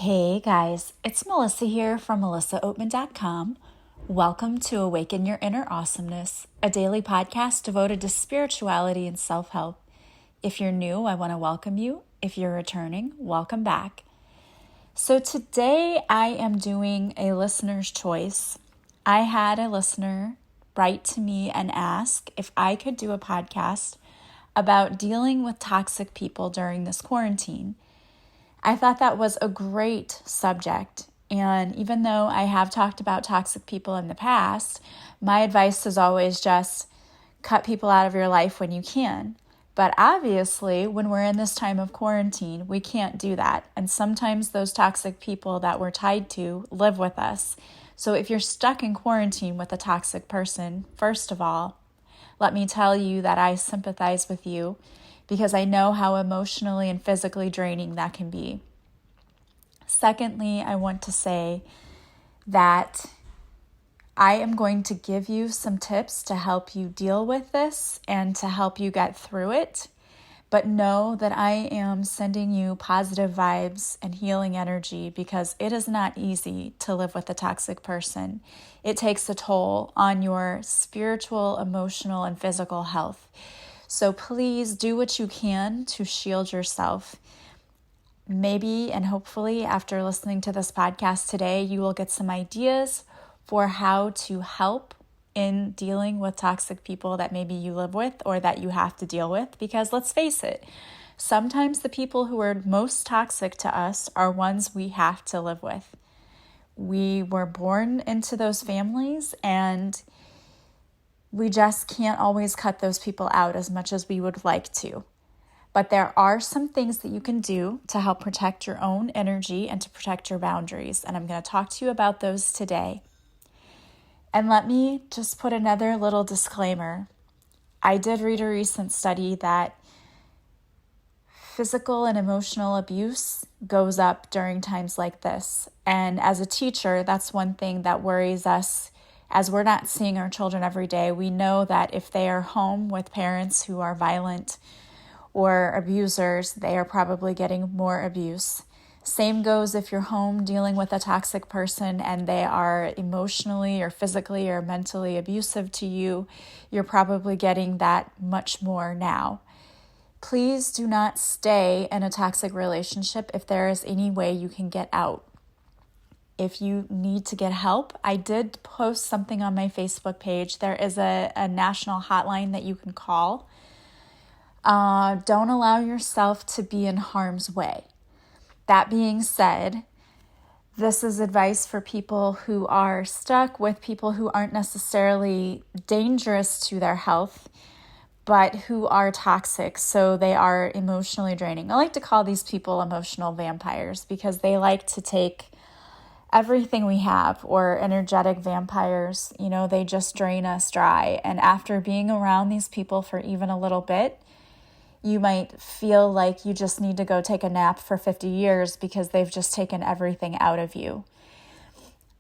Hey guys, it's Melissa here from melissaoatman.com. Welcome to Awaken Your Inner Awesomeness, a daily podcast devoted to spirituality and self-help. If you're new, I want to welcome you. If you're returning, welcome back. So today I am doing a listener's choice. I had a listener write to me and ask if I could do a podcast about dealing with toxic people during this quarantine. I thought that was a great subject, and even though I have talked about toxic people in the past, my advice is always just cut people out of your life when you can. But obviously, when we're in this time of quarantine, we can't do that, and sometimes those toxic people that we're tied to live with us. So if you're stuck in quarantine with a toxic person, first of all, let me tell you that I sympathize with you, because I know how emotionally and physically draining that can be. Secondly, I want to say that I am going to give you some tips to help you deal with this and to help you get through it. But know that I am sending you positive vibes and healing energy, because it is not easy to live with a toxic person. It takes a toll on your spiritual, emotional, and physical health. So please do what you can to shield yourself. Maybe and hopefully after listening to this podcast today, you will get some ideas for how to help in dealing with toxic people that maybe you live with or that you have to deal with. Because let's face it, sometimes the people who are most toxic to us are ones we have to live with. We were born into those families, and we just can't always cut those people out as much as we would like to. But there are some things that you can do to help protect your own energy and to protect your boundaries. And I'm going to talk to you about those today. And let me just put another little disclaimer. I did read a recent study that physical and emotional abuse goes up during times like this. And as a teacher, that's one thing that worries us. As we're not seeing our children every day, we know that if they are home with parents who are violent or abusers, they are probably getting more abuse. Same goes if you're home dealing with a toxic person and they are emotionally or physically or mentally abusive to you, you're probably getting that much more now. Please do not stay in a toxic relationship if there is any way you can get out. If you need to get help, I did post something on my Facebook page. There is a national hotline that you can call. Don't allow yourself to be in harm's way. That being said, this is advice for people who are stuck with people who aren't necessarily dangerous to their health, but who are toxic, so they are emotionally draining. I like to call these people emotional vampires, because they like to take everything we have, or energetic vampires. They just drain us dry. And after being around these people for even a little bit, you might feel like you just need to go take a nap for 50 years because they've just taken everything out of you.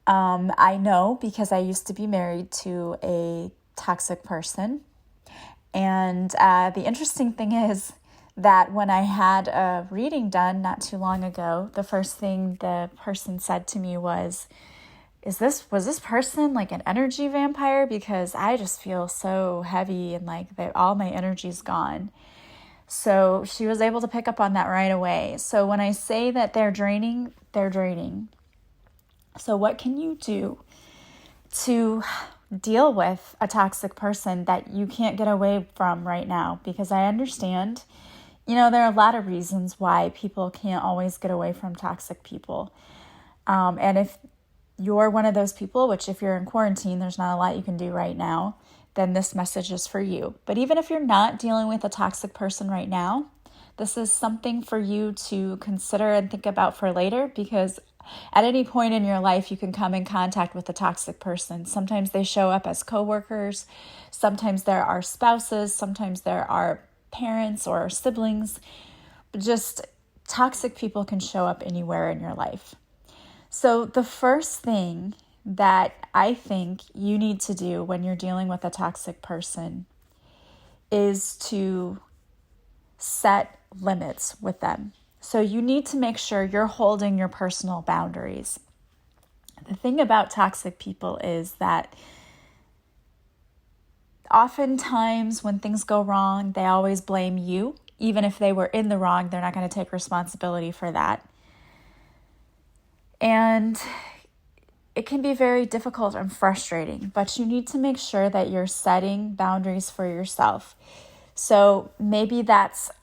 I know, because I used to be married to a toxic person. And the interesting thing is that when I had a reading done not too long ago, the first thing the person said to me was this person like an energy vampire? Because I just feel so heavy and like all my energy's gone. So she was able to pick up on that right away. So when I say that they're draining, they're draining. So what can you do to deal with a toxic person that you can't get away from right now? Because I understand, there are a lot of reasons why people can't always get away from toxic people. And if you're one of those people, which if you're in quarantine, there's not a lot you can do right now, then this message is for you. But even if you're not dealing with a toxic person right now, this is something for you to consider and think about for later, because at any point in your life, you can come in contact with a toxic person. Sometimes they show up as coworkers. Sometimes there are spouses. Sometimes there are parents or siblings. But just toxic people can show up anywhere in your life. So the first thing that I think you need to do when you're dealing with a toxic person is to set limits with them. So you need to make sure you're holding your personal boundaries. The thing about toxic people is that oftentimes when things go wrong, they always blame you. Even if they were in the wrong, they're not going to take responsibility for that. And it can be very difficult and frustrating, but you need to make sure that you're setting boundaries for yourself. So maybe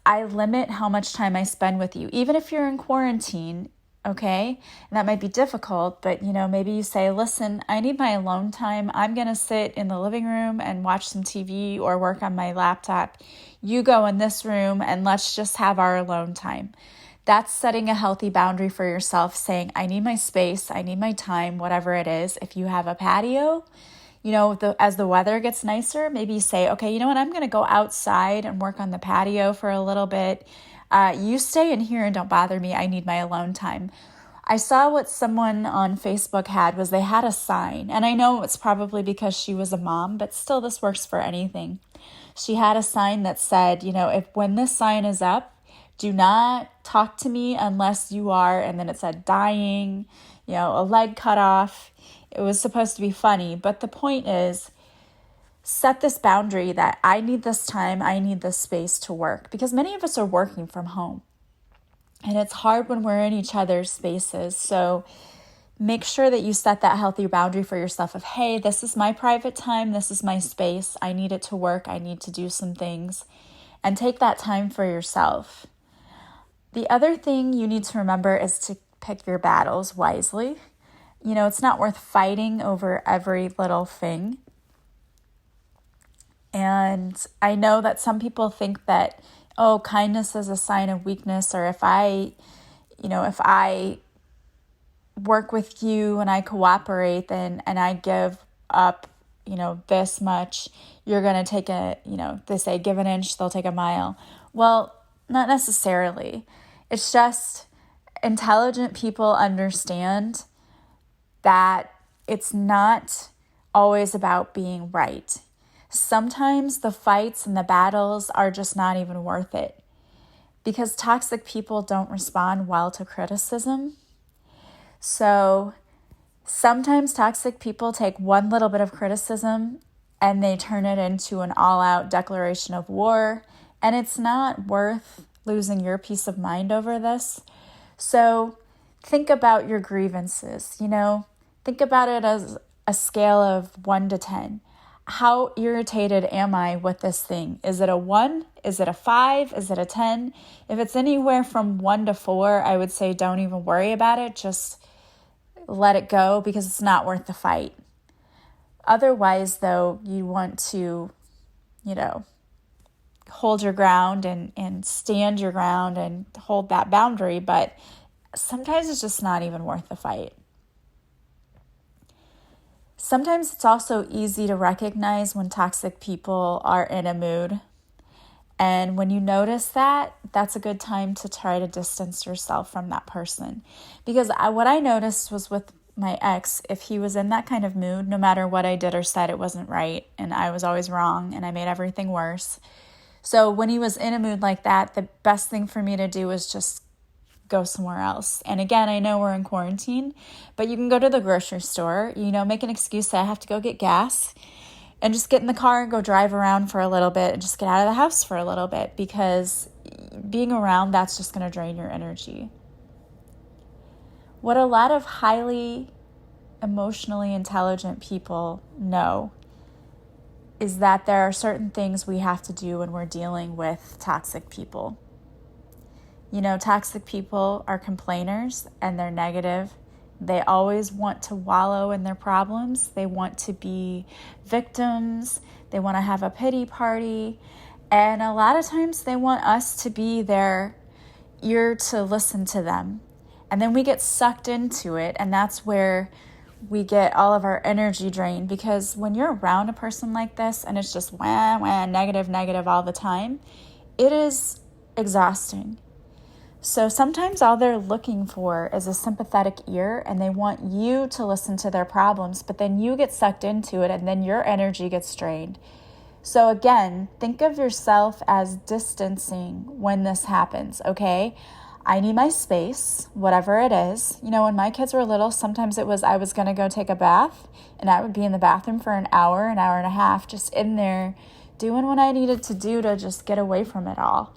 I limit how much time I spend with you, even if you're in quarantine, okay? And that might be difficult, but maybe you say, listen, I need my alone time. I'm going to sit in the living room and watch some TV or work on my laptop. You go in this room and let's just have our alone time. That's setting a healthy boundary for yourself, saying, I need my space, I need my time, whatever it is. If you have a patio, as the weather gets nicer, maybe you say, okay, you know what, I'm going to go outside and work on the patio for a little bit. You stay in here and don't bother me. I need my alone time. I saw what someone on Facebook they had a sign, and I know it's probably because she was a mom, but still this works for anything. She had a sign that said, when this sign is up, do not talk to me unless you are, and then it said dying, a leg cut off. It was supposed to be funny, but the point is, set this boundary that I need this time, I need this space to work, because many of us are working from home, and it's hard when we're in each other's spaces. So make sure that you set that healthy boundary for yourself of, hey, this is my private time, this is my space, I need it to work, I need to do some things, and take that time for yourself. The other thing you need to remember is to pick your battles wisely. It's not worth fighting over every little thing. And I know that some people think that, kindness is a sign of weakness, or if I work with you and I cooperate and I give up, this much, you're going to take they say give an inch, they'll take a mile. Well, not necessarily. It's just intelligent people understand that it's not always about being right. Sometimes the fights and the battles are just not even worth it, because toxic people don't respond well to criticism. So sometimes toxic people take one little bit of criticism and they turn it into an all-out declaration of war, and it's not worth losing your peace of mind over this. So think about your grievances, think about it as a scale of 1 to 10. How irritated am I with this thing? Is it a 1? Is it a 5? Is it a 10? If it's anywhere from 1 to 4, I would say don't even worry about it. Just let it go, because it's not worth the fight. Otherwise, though, you want to, hold your ground and stand your ground and hold that boundary, but sometimes it's just not even worth the fight. Sometimes it's also easy to recognize when toxic people are in a mood. And when you notice that, that's a good time to try to distance yourself from that person. Because what I noticed was with my ex, if he was in that kind of mood, no matter what I did or said, it wasn't right. And I was always wrong and I made everything worse. So when he was in a mood like that, the best thing for me to do was just go somewhere else. And again, I know we're in quarantine, but you can go to the grocery store, make an excuse that I have to go get gas, and just get in the car and go drive around for a little bit and just get out of the house for a little bit, because being around, that's just going to drain your energy. What a lot of highly emotionally intelligent people know is that there are certain things we have to do when we're dealing with toxic people. Toxic people are complainers and they're negative. They always want to wallow in their problems. They want to be victims. They want to have a pity party. And a lot of times they want us to be their ear to listen to them. And then we get sucked into it. And that's where we get all of our energy drained, because when you're around a person like this and it's just negative all the time, it is exhausting. So sometimes all they're looking for is a sympathetic ear, and they want you to listen to their problems, but then you get sucked into it and then your energy gets drained. So again, think of yourself as distancing when this happens, okay? I need my space, whatever it is. When my kids were little, sometimes it was I was going to go take a bath, and I would be in the bathroom for an hour and a half, just in there doing what I needed to do to just get away from it all.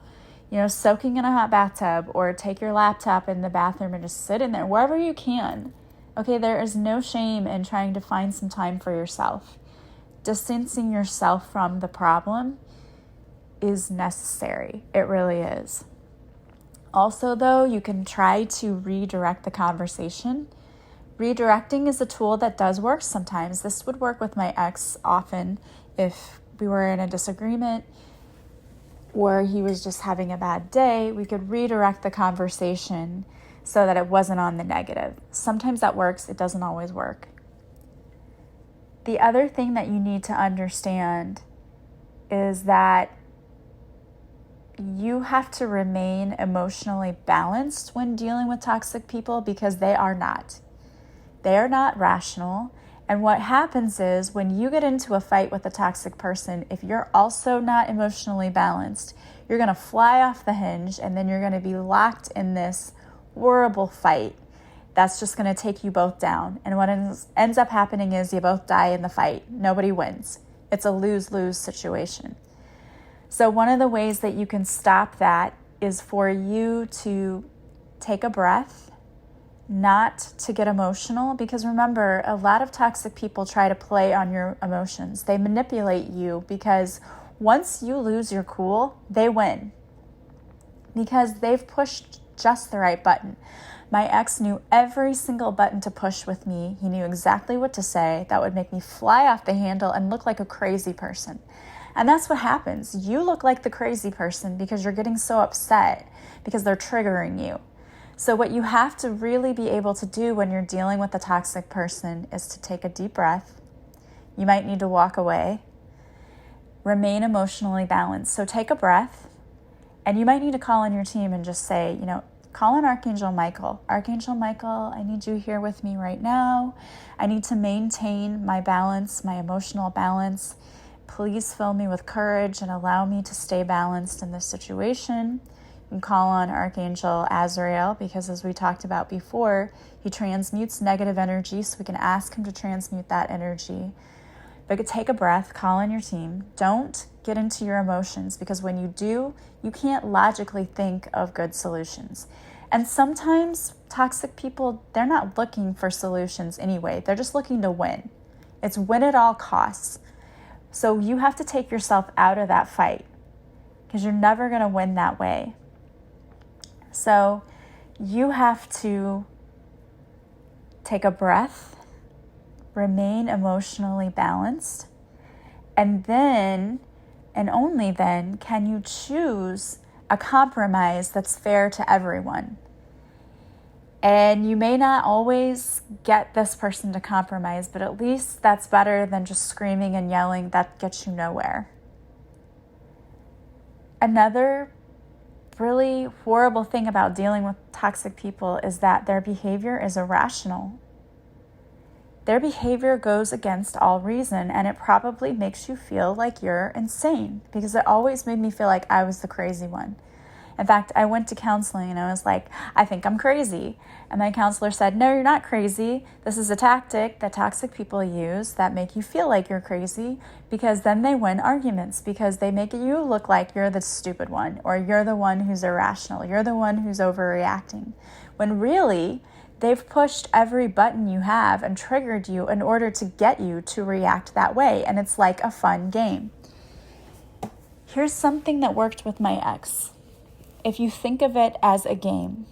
Soaking in a hot bathtub, or take your laptop in the bathroom and just sit in there wherever you can. Okay, there is no shame in trying to find some time for yourself. Distancing yourself from the problem is necessary. It really is. Also, though, you can try to redirect the conversation. Redirecting is a tool that does work sometimes. This would work with my ex often if we were in a disagreement or he was just having a bad day. We could redirect the conversation so that it wasn't on the negative. Sometimes that works. It doesn't always work. The other thing that you need to understand is that you have to remain emotionally balanced when dealing with toxic people, because they are not. They are not rational. And what happens is when you get into a fight with a toxic person, if you're also not emotionally balanced, you're going to fly off the hinge, and then you're going to be locked in this horrible fight that's just going to take you both down. And what ends up happening is you both die in the fight. Nobody wins. It's a lose-lose situation. So one of the ways that you can stop that is for you to take a breath, not to get emotional, because remember, a lot of toxic people try to play on your emotions. They manipulate you, because once you lose your cool, they win, because they've pushed just the right button. My ex knew every single button to push with me. He knew exactly what to say that would make me fly off the handle and look like a crazy person. And that's what happens. You look like the crazy person because you're getting so upset because they're triggering you. So what you have to really be able to do when you're dealing with a toxic person is to take a deep breath. You might need to walk away. Remain emotionally balanced. So take a breath, and you might need to call on your team and just say, call on Archangel Michael. Archangel Michael, I need you here with me right now. I need to maintain my balance, my emotional balance. Please fill me with courage and allow me to stay balanced in this situation. You can call on Archangel Azrael, because as we talked about before, he transmutes negative energy, so we can ask him to transmute that energy. But take a breath, call on your team. Don't get into your emotions, because when you do, you can't logically think of good solutions. And sometimes toxic people, they're not looking for solutions anyway. They're just looking to win. It's win at all costs. So you have to take yourself out of that fight, because you're never going to win that way. So you have to take a breath, remain emotionally balanced, and then, and only then, can you choose a compromise that's fair to everyone. And you may not always get this person to compromise, but at least that's better than just screaming and yelling. That gets you nowhere. Another really horrible thing about dealing with toxic people is that their behavior is irrational. Their behavior goes against all reason, and it probably makes you feel like you're insane, because it always made me feel like I was the crazy one. In fact, I went to counseling and I was like, I think I'm crazy. And my counselor said, no, you're not crazy. This is a tactic that toxic people use that make you feel like you're crazy, because then they win arguments, because they make you look like you're the stupid one, or you're the one who's irrational. You're the one who's overreacting. When really, they've pushed every button you have and triggered you in order to get you to react that way. And it's like a fun game. Here's something that worked with my ex. If you think of it as a game,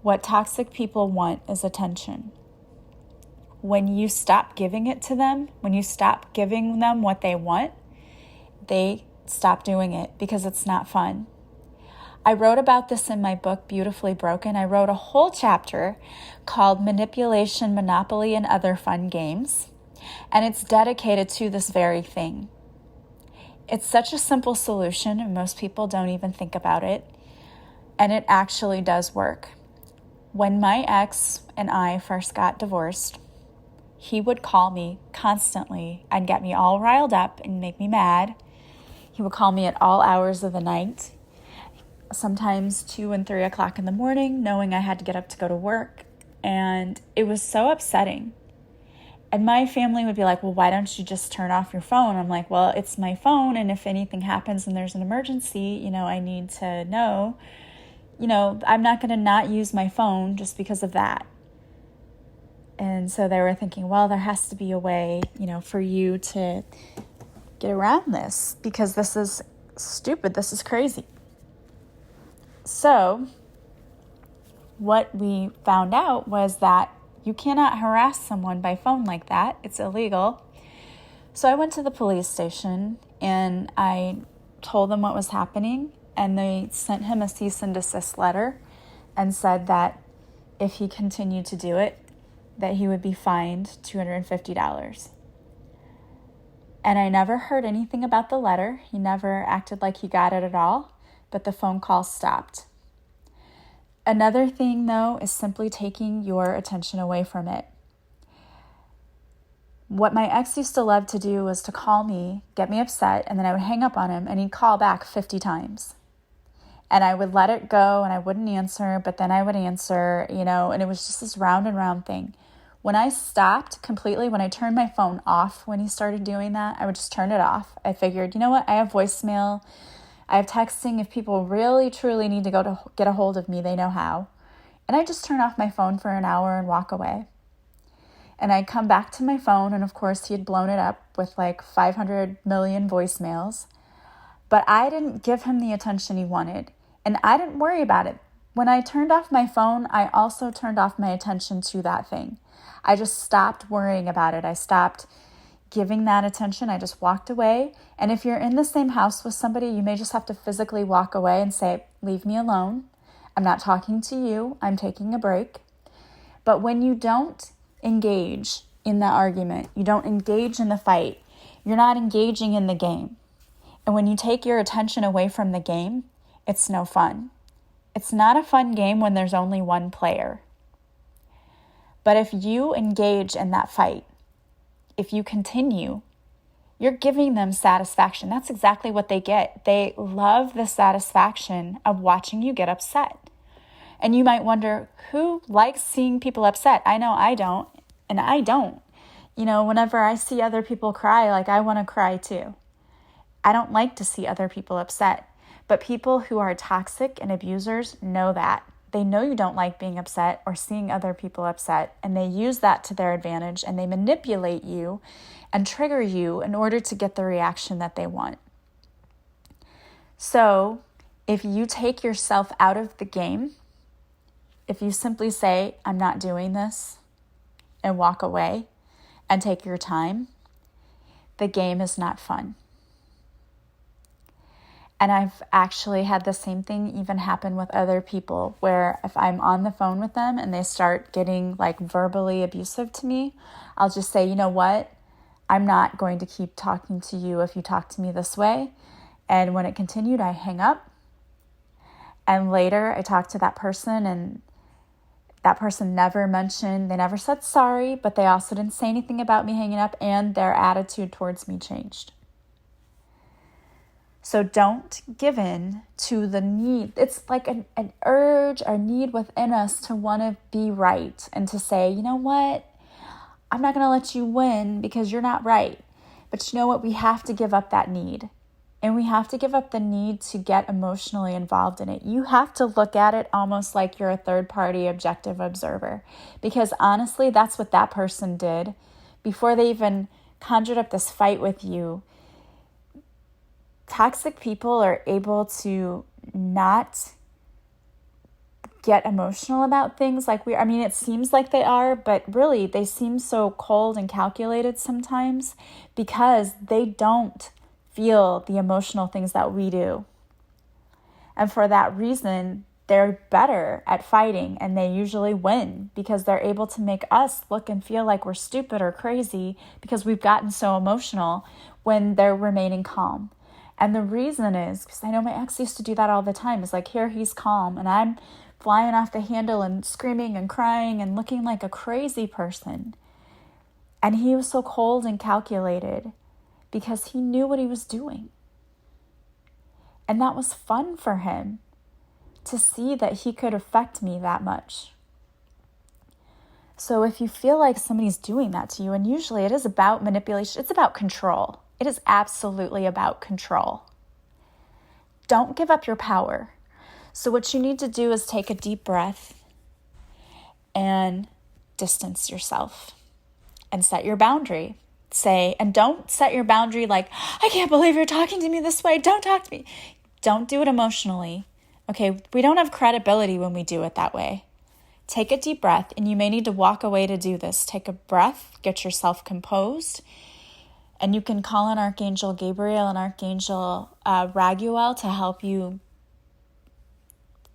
what toxic people want is attention. When you stop giving it to them, when you stop giving them what they want, they stop doing it, because it's not fun. I wrote about this in my book, Beautifully Broken. I wrote a whole chapter called Manipulation, Monopoly, and Other Fun Games, and it's dedicated to this very thing. It's such a simple solution, and most people don't even think about it. And it actually does work. When my ex and I first got divorced, he would call me constantly and get me all riled up and make me mad. He would call me at all hours of the night. sometimes 2 and 3 o'clock in the morning, knowing I had to get up to go to work. And it was so upsetting. And my family would be like, well, why don't you just turn off your phone? I'm like, well, it's my phone. And if anything happens and there's an emergency, I need to know, I'm not going to not use my phone just because of that. And so they were thinking, well, there has to be a way, for you to get around this because this is stupid. This is crazy. So what we found out was that you cannot harass someone by phone like that. It's illegal. So I went to the police station and I told them what was happening, and they sent him a cease and desist letter and said that if he continued to do it, that he would be fined $250. And I never heard anything about the letter. He never acted like he got it at all, but the phone call stopped. Another thing, though, is simply taking your attention away from it. What my ex used to love to do was to call me, get me upset, and then I would hang up on him, and he'd call back 50 times. And I would let it go, and I wouldn't answer, but then I would answer, and it was just this round and round thing. When I stopped completely, when I turned my phone off when he started doing that, I would just turn it off. I figured, you know what, I have voicemail, I have texting. If people really, truly need to go to get a hold of me, they know how. And I just turn off my phone for an hour and walk away. And I'd come back to my phone, and of course, he had blown it up with like 500 million voicemails. But I didn't give him the attention he wanted, and I didn't worry about it. When I turned off my phone, I also turned off my attention to that thing. I just stopped worrying about it. I stopped giving that attention. I just walked away. And if you're in the same house with somebody, you may just have to physically walk away and say, leave me alone. I'm not talking to you. I'm taking a break. But when you don't engage in the argument, you don't engage in the fight, you're not engaging in the game. And when you take your attention away from the game, it's no fun. It's not a fun game when there's only one player. But if you engage in that fight, if you continue, you're giving them satisfaction. That's exactly what they get. They love the satisfaction of watching you get upset. And you might wonder, who likes seeing people upset? I know I don't, and I don't. Whenever I see other people cry, I want to cry too. I don't like to see other people upset. But people who are toxic and abusers know that. They know you don't like being upset or seeing other people upset, and they use that to their advantage, and they manipulate you and trigger you in order to get the reaction that they want. So if you take yourself out of the game, if you simply say, I'm not doing this, and walk away and take your time, the game is not fun. And I've actually had the same thing even happen with other people, where if I'm on the phone with them and they start getting verbally abusive to me, I'll just say, you know what? I'm not going to keep talking to you if you talk to me this way. And when it continued, I hang up. And later I talked to that person, and that person never said sorry, but they also didn't say anything about me hanging up, and their attitude towards me changed. So don't give in to the need. It's like an urge or need within us to want to be right and to say, you know what? I'm not going to let you win because you're not right. But you know what? We have to give up that need. And we have to give up the need to get emotionally involved in it. You have to look at it almost like you're a third-party objective observer. Because honestly, that's what that person did. Before they even conjured up this fight with you, toxic people are able to not get emotional about things it seems like they are, but really they seem so cold and calculated sometimes because they don't feel the emotional things that we do. And for that reason, they're better at fighting, and they usually win because they're able to make us look and feel like we're stupid or crazy because we've gotten so emotional when they're remaining calm. And the reason is, because I know my ex used to do that all the time, is here he's calm and I'm flying off the handle and screaming and crying and looking like a crazy person. And he was so cold and calculated because he knew what he was doing. And that was fun for him to see that he could affect me that much. So if you feel like somebody's doing that to you, and usually it is about manipulation, it's about control. It is absolutely about control. Don't give up your power. So what you need to do is take a deep breath and distance yourself and set your boundary. And don't set your boundary like, I can't believe you're talking to me this way. Don't talk to me. Don't do it emotionally. Okay, we don't have credibility when we do it that way. Take a deep breath, and you may need to walk away to do this. Take a breath, get yourself composed, and you can call on Archangel Gabriel and Archangel Raguel to help you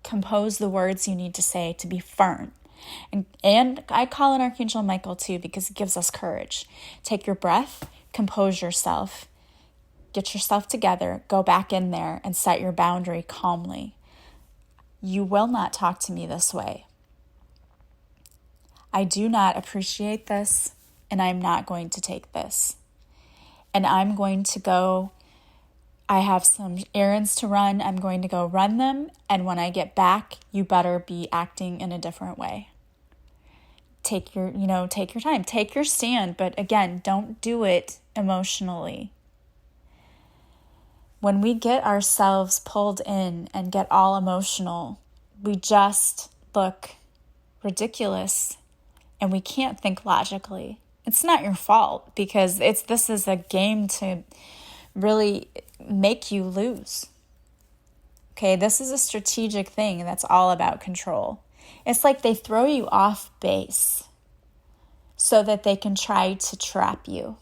compose the words you need to say to be firm. And I call on Archangel Michael too, because it gives us courage. Take your breath, compose yourself, get yourself together, go back in there and set your boundary calmly. You will not talk to me this way. I do not appreciate this, and I'm not going to take this. And I'm going to go, I have some errands to run. I'm going to go run them. And when I get back, you better be acting in a different way. Take your time, take your stand. But again, don't do it emotionally. When we get ourselves pulled in and get all emotional, we just look ridiculous and we can't think logically. It's not your fault, because this is a game to really make you lose. Okay, this is a strategic thing that's all about control. It's like they throw you off base so that they can try to trap you.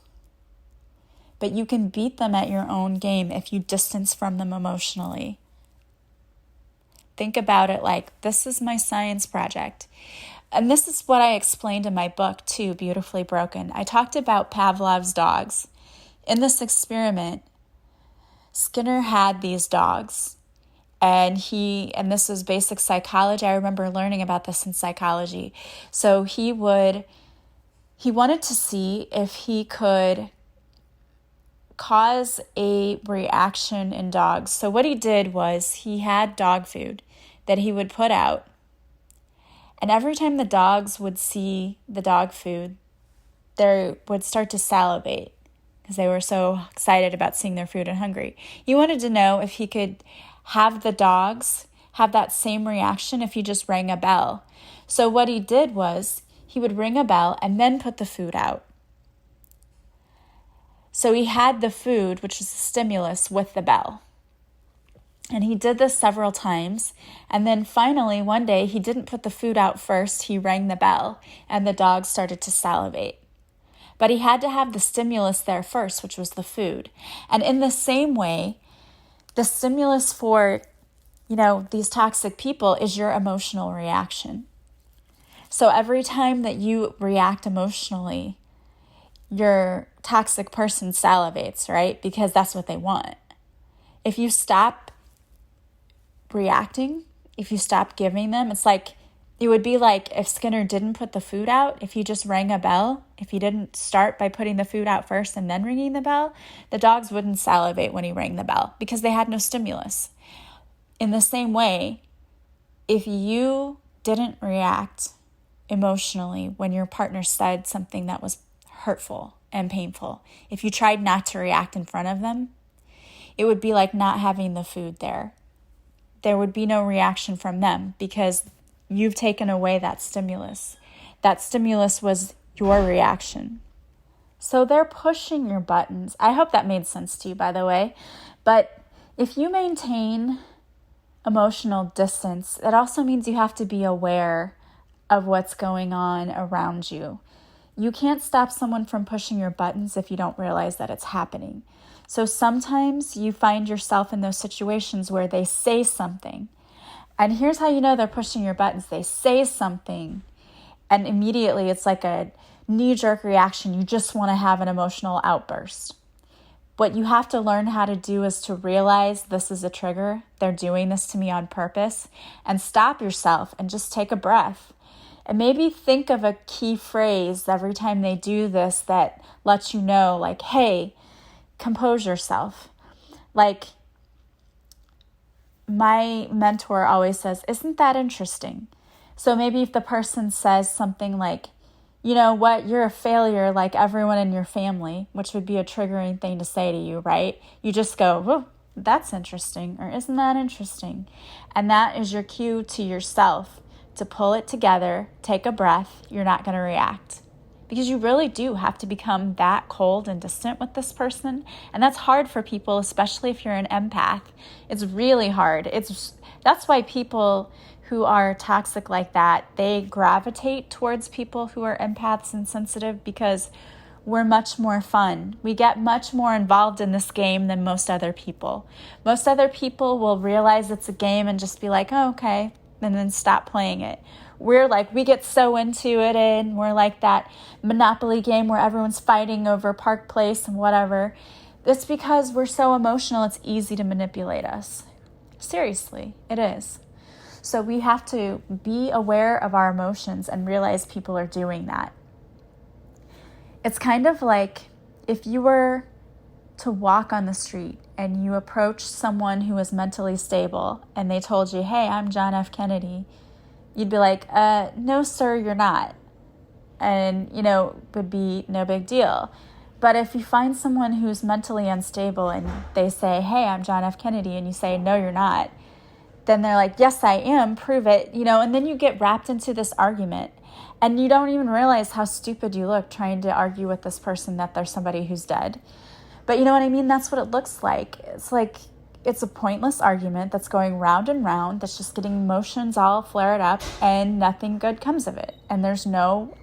But you can beat them at your own game if you distance from them emotionally. Think about it like, this is my science project. And this is what I explained in my book too, Beautifully Broken. I talked about Pavlov's dogs. In this experiment, Skinner had these dogs. And this was basic psychology. I remember learning about this in psychology. So he wanted to see if he could cause a reaction in dogs. So what he did was he had dog food that he would put out. And every time the dogs would see the dog food, they would start to salivate because they were so excited about seeing their food and hungry. He wanted to know if he could have the dogs have that same reaction if he just rang a bell. So what he did was he would ring a bell and then put the food out. So he had the food, which was a stimulus, with the bell. And he did this several times. And then finally, one day, he didn't put the food out first. He rang the bell, and the dogs started to salivate. But he had to have the stimulus there first, which was the food. And in the same way, the stimulus for, these toxic people is your emotional reaction. So every time that you react emotionally, your toxic person salivates, right? Because that's what they want. If you stop reacting, if you stop giving them, it would be like if Skinner didn't put the food out, if he just rang a bell, if he didn't start by putting the food out first and then ringing the bell, the dogs wouldn't salivate when he rang the bell because they had no stimulus. In the same way, if you didn't react emotionally when your partner said something that was hurtful and painful, if you tried not to react in front of them, it would be like not having the food there. There would be no reaction from them because you've taken away that stimulus. That stimulus was your reaction. So they're pushing your buttons. I hope that made sense to you, by the way. But if you maintain emotional distance, that also means you have to be aware of what's going on around you. You can't stop someone from pushing your buttons if you don't realize that it's happening. So sometimes you find yourself in those situations where they say something. And here's how you know they're pushing your buttons. They say something, and immediately it's like a knee-jerk reaction. You just want to have an emotional outburst. What you have to learn how to do is to realize this is a trigger. They're doing this to me on purpose. And stop yourself and just take a breath. And maybe think of a key phrase every time they do this that lets you know, like, hey, compose yourself. Like, my mentor always says, isn't that interesting? So maybe if the person says something like, you know what, you're a failure like everyone in your family, which would be a triggering thing to say to you, right? You just go, whoa, that's interesting, or isn't that interesting? And that is your cue to yourself to pull it together, take a breath. You're not going to react. Because you really do have to become that cold and distant with this person. And that's hard for people, especially if you're an empath. It's really hard. That's why people who are toxic like that, they gravitate towards people who are empaths and sensitive, because we're much more fun. We get much more involved in this game than most other people. Most other people will realize it's a game and just be like, oh, okay, and then stop playing it. We're like, we get so into it, and we're like that Monopoly game where everyone's fighting over Park Place and whatever. It's because we're so emotional, it's easy to manipulate us. Seriously, it is. So we have to be aware of our emotions and realize people are doing that. It's kind of like if you were to walk on the street and you approach someone who is mentally stable and they told you, hey, I'm John F. Kennedy, you'd be like, no, sir, you're not. And, would be no big deal. But if you find someone who's mentally unstable and they say, hey, I'm John F. Kennedy, and you say, no, you're not, then they're like, yes, I am, prove it, and then you get wrapped into this argument and you don't even realize how stupid you look trying to argue with this person that they're somebody who's dead. But you know what I mean? That's what it looks like. It's a pointless argument that's going round and round, that's just getting emotions all flared up, and nothing good comes of it. And there's no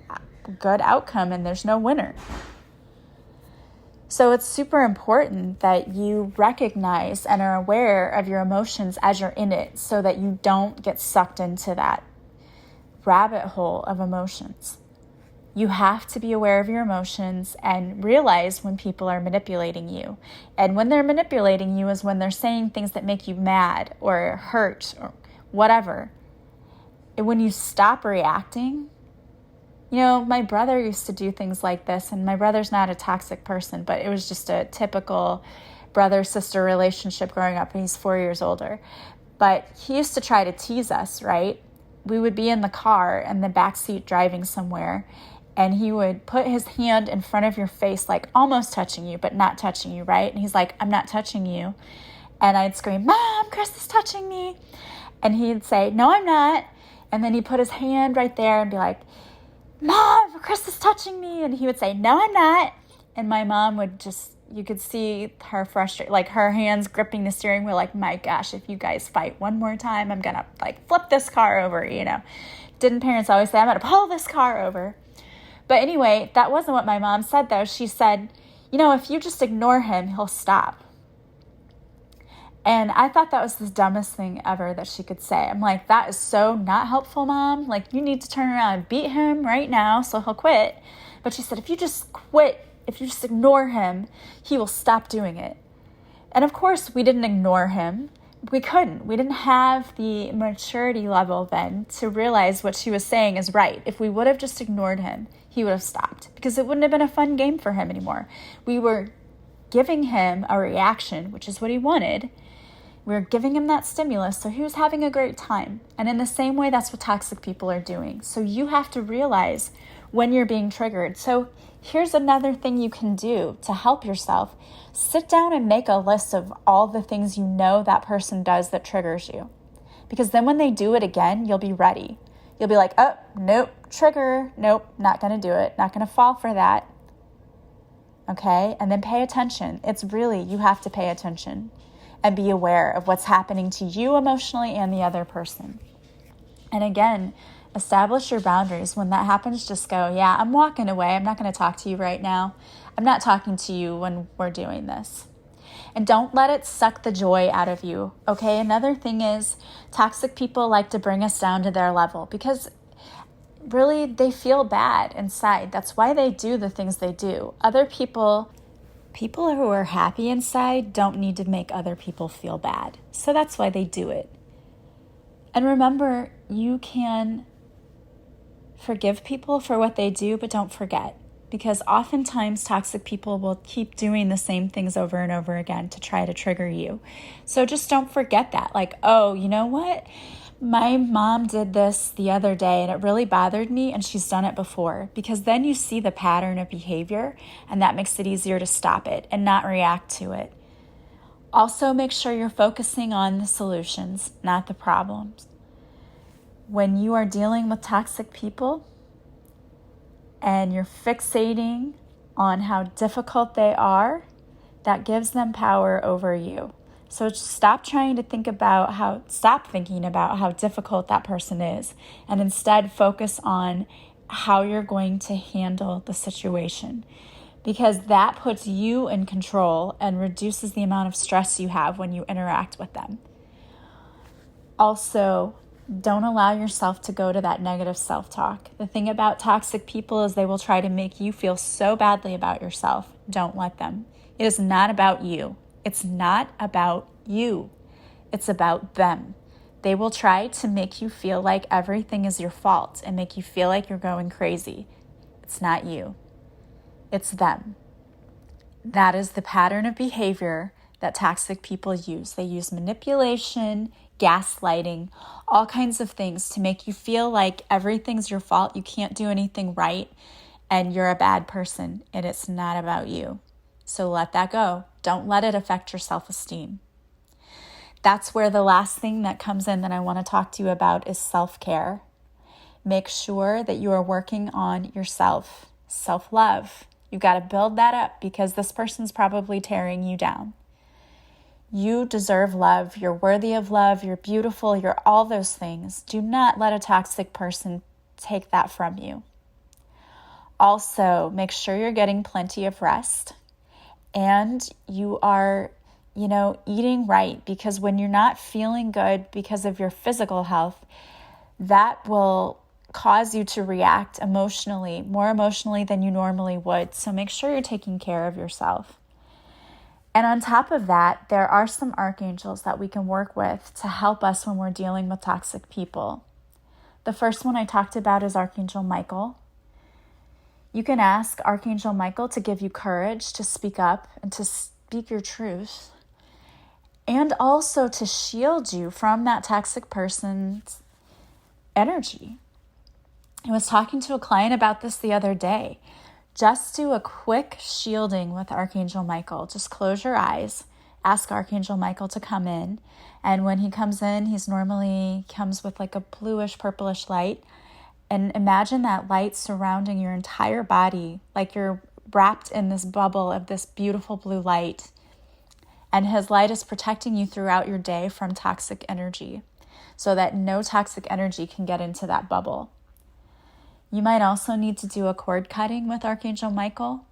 good outcome, and there's no winner. So it's super important that you recognize and are aware of your emotions as you're in it, so that you don't get sucked into that rabbit hole of emotions. You have to be aware of your emotions and realize when people are manipulating you. And when they're manipulating you is when they're saying things that make you mad or hurt or whatever. And when you stop reacting, my brother used to do things like this, and my brother's not a toxic person, but it was just a typical brother-sister relationship growing up, and he's 4 years older. But he used to try to tease us, right? We would be in the car in the backseat driving somewhere, and he would put his hand in front of your face, like almost touching you, but not touching you, right? And he's like, I'm not touching you. And I'd scream, Mom, Chris is touching me. And he'd say, no, I'm not. And then he'd put his hand right there and be like, Mom, Chris is touching me. And he would say, no, I'm not. And my mom would you could see her frustrated, like her hands gripping the steering wheel, like, my gosh, if you guys fight one more time, I'm going to flip this car over, Didn't parents always say, I'm going to pull this car over? But anyway, that wasn't what my mom said, though. She said, if you just ignore him, he'll stop. And I thought that was the dumbest thing ever that she could say. I'm like, that is so not helpful, Mom. You need to turn around and beat him right now so he'll quit. But she said, if you just ignore him, he will stop doing it. And of course, we didn't ignore him. We couldn't. We didn't have the maturity level then to realize what she was saying is right. If we would have just ignored him, he would have stopped, because it wouldn't have been a fun game for him anymore. We were giving him a reaction, which is what he wanted. We were giving him that stimulus, so he was having a great time. And in the same way, that's what toxic people are doing. So you have to realize when you're being triggered. So here's another thing you can do to help yourself. Sit down and make a list of all the things that person does that triggers you. Because then when they do it again, you'll be ready. You'll be like, oh, nope, trigger, nope, not going to do it, not going to fall for that. Okay? And then pay attention. You have to pay attention and be aware of what's happening to you emotionally and the other person. And again, establish your boundaries. When that happens, just go, yeah, I'm walking away. I'm not going to talk to you right now. I'm not talking to you when we're doing this. And don't let it suck the joy out of you, okay? Another thing is toxic people like to bring us down to their level, because really they feel bad inside. That's why they do the things they do. Other people who are happy inside don't need to make other people feel bad. So that's why they do it. And remember, you can forgive people for what they do, but don't forget. because oftentimes toxic people will keep doing the same things over and over again to try to trigger you. So just don't forget that. Like, oh, you know what? My mom did this the other day and it really bothered me, and she's done it before, because then you see the pattern of behavior and that makes it easier to stop it and not react to it. Also, make sure you're focusing on the solutions, not the problems. When you are dealing with toxic people, and you're fixating on how difficult they are, that gives them power over you. So stop thinking about how difficult that person is, and instead focus on how you're going to handle the situation, because that puts you in control and reduces the amount of stress you have when you interact with them. Also, don't allow yourself to go to that negative self-talk. The thing about toxic people is they will try to make you feel so badly about yourself. Don't let them. It is not about you. It's not about you. It's about them. They will try to make you feel like everything is your fault and make you feel like you're going crazy. It's not you. It's them. That is the pattern of behavior that toxic people use. They use manipulation, gaslighting, all kinds of things to make you feel like everything's your fault, you can't do anything right, and you're a bad person, and it's not about you. So let that go. Don't let it affect your self-esteem. That's where the last thing that comes in that I want to talk to you about is self-care. Make sure that you are working on yourself, self-love. You've got to build that up, because this person's probably tearing you down. You deserve love. You're worthy of love. You're beautiful. You're all those things. Do not let a toxic person take that from you. Also, make sure you're getting plenty of rest, and you are, eating right, because when you're not feeling good because of your physical health, that will cause you to react emotionally, more emotionally than you normally would. So make sure you're taking care of yourself. And on top of that, there are some archangels that we can work with to help us when we're dealing with toxic people. The first one I talked about is Archangel Michael. You can ask Archangel Michael to give you courage to speak up and to speak your truth, and also to shield you from that toxic person's energy. I was talking to a client about this the other day. Just do a quick shielding with Archangel Michael. Just close your eyes, ask Archangel Michael to come in. And when he comes in, he's normally comes with like a bluish, purplish light. And imagine that light surrounding your entire body, like you're wrapped in this bubble of this beautiful blue light. And his light is protecting you throughout your day from toxic energy, so that no toxic energy can get into that bubble. You might also need to do a cord cutting with Archangel Michael,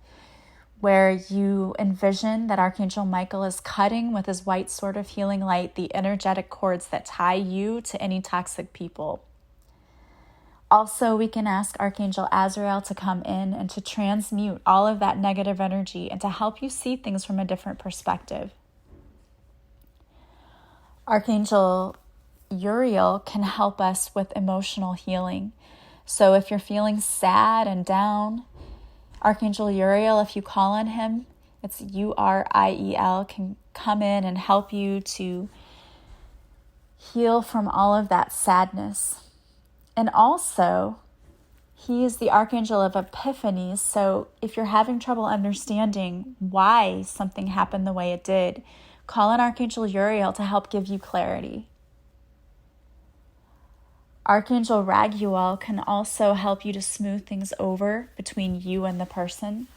where you envision that Archangel Michael is cutting with his white sword of healing light the energetic cords that tie you to any toxic people. Also, we can ask Archangel Azrael to come in and to transmute all of that negative energy and to help you see things from a different perspective. Archangel Uriel can help us with emotional healing. So if you're feeling sad and down, Archangel Uriel, if you call on him, it's Uriel, can come in and help you to heal from all of that sadness. And also, he is the Archangel of Epiphanies. So if you're having trouble understanding why something happened the way it did, call on Archangel Uriel to help give you clarity. Archangel Raguel can also help you to smooth things over between you and the person.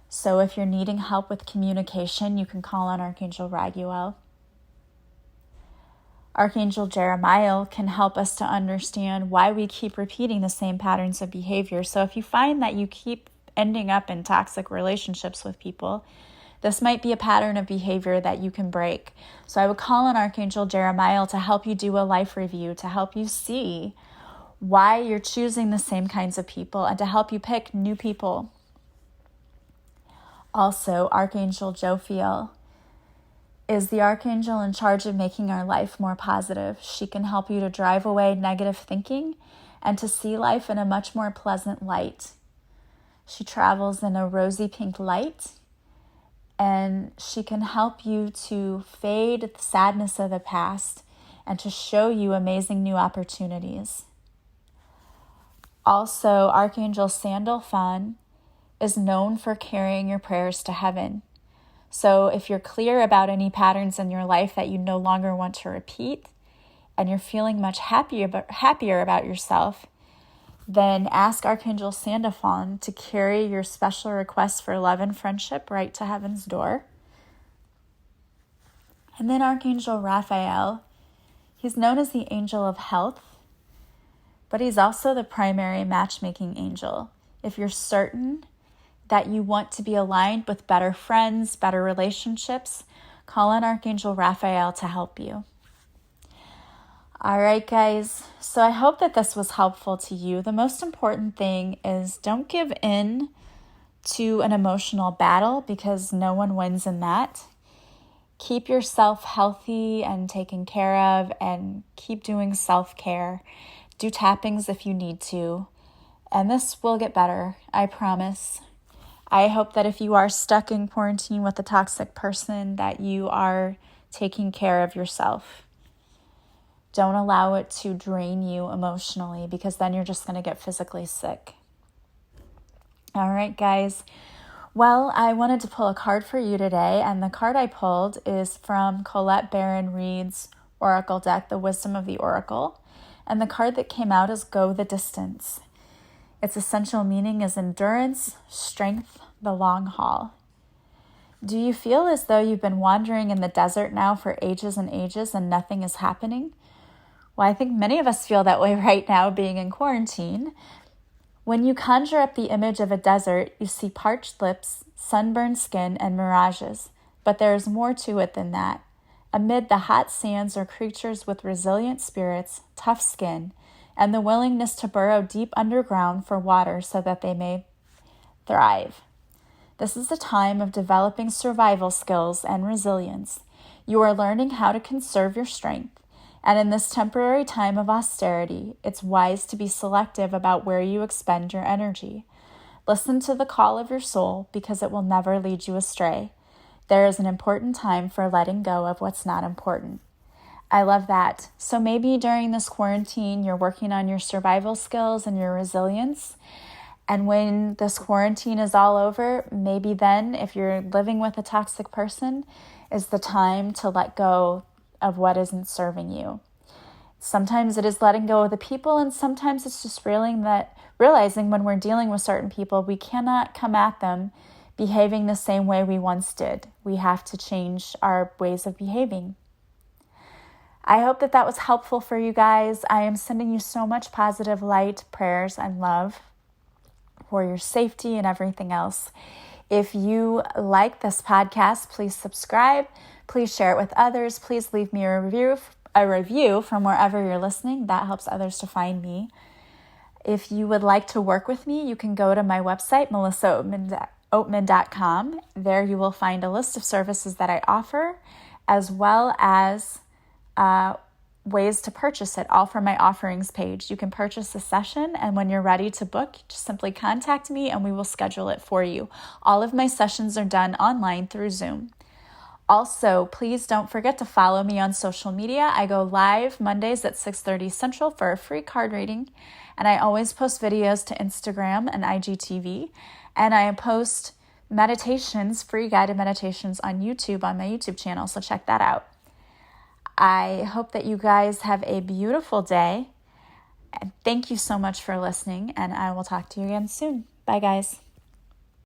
So if you're needing help with communication, you can call on Archangel Raguel. Archangel Jeremiah can help us to understand why we keep repeating the same patterns of behavior. So if you find that you keep ending up in toxic relationships with people, this might be a pattern of behavior that you can break. So I would call on Archangel Jeremiah to help you do a life review, to help you see why you're choosing the same kinds of people and to help you pick new people. Also, Archangel Jophiel is the archangel in charge of making our life more positive. She can help you to drive away negative thinking and to see life in a much more pleasant light. She travels in a rosy pink light, and she can help you to fade the sadness of the past and to show you amazing new opportunities. Also, Archangel Sandalphon is known for carrying your prayers to heaven. So if you're clear about any patterns in your life that you no longer want to repeat, and you're feeling much happier about yourself, then ask Archangel Sandalphon to carry your special requests for love and friendship right to heaven's door. And then Archangel Raphael, he's known as the angel of health, but he's also the primary matchmaking angel. If you're certain that you want to be aligned with better friends, better relationships, call on Archangel Raphael to help you. All right, guys. So I hope that this was helpful to you. The most important thing is don't give in to an emotional battle, because no one wins in that. Keep yourself healthy and taken care of, and keep doing self-care. Do tappings if you need to. And this will get better, I promise. I hope that if you are stuck in quarantine with a toxic person, that you are taking care of yourself. Don't allow it to drain you emotionally, because then you're just going to get physically sick. All right, guys. Well, I wanted to pull a card for you today, and the card I pulled is from Colette Baron Reed's Oracle deck, The Wisdom of the Oracle. And the card that came out is Go the Distance. Its essential meaning is endurance, strength, the long haul. Do you feel as though you've been wandering in the desert now for ages and ages and nothing is happening? Well, I think many of us feel that way right now, being in quarantine. When you conjure up the image of a desert, you see parched lips, sunburned skin, and mirages. But there is more to it than that. Amid the hot sands are creatures with resilient spirits, tough skin, and the willingness to burrow deep underground for water so that they may thrive. This is a time of developing survival skills and resilience. You are learning how to conserve your strength, and in this temporary time of austerity, it's wise to be selective about where you expend your energy. Listen to the call of your soul, because it will never lead you astray. There is an important time for letting go of what's not important. I love that. So maybe during this quarantine, you're working on your survival skills and your resilience. And when this quarantine is all over, maybe then, if you're living with a toxic person, is the time to let go of what isn't serving you. Sometimes it is letting go of the people, and sometimes it's just realizing when we're dealing with certain people, we cannot come at them behaving the same way we once did. We have to change our ways of behaving. I hope that was helpful for you guys. I am sending you so much positive light, prayers, and love for your safety and everything else. If you like this podcast, please subscribe. Please share it with others. Please leave me a review from wherever you're listening. That helps others to find me. If you would like to work with me, you can go to my website, melissaoatman.com. There you will find a list of services that I offer, as well as ways to purchase it, all from my offerings page. You can purchase a session, and when you're ready to book, just simply contact me and we will schedule it for you. All of my sessions are done online through Zoom. Also, please don't forget to follow me on social media. I go live Mondays at 6:30 Central for a free card reading, and I always post videos to Instagram and IGTV, and I post meditations, free guided meditations on YouTube on my YouTube channel, so check that out. I hope that you guys have a beautiful day, and thank you so much for listening, and I will talk to you again soon. Bye, guys.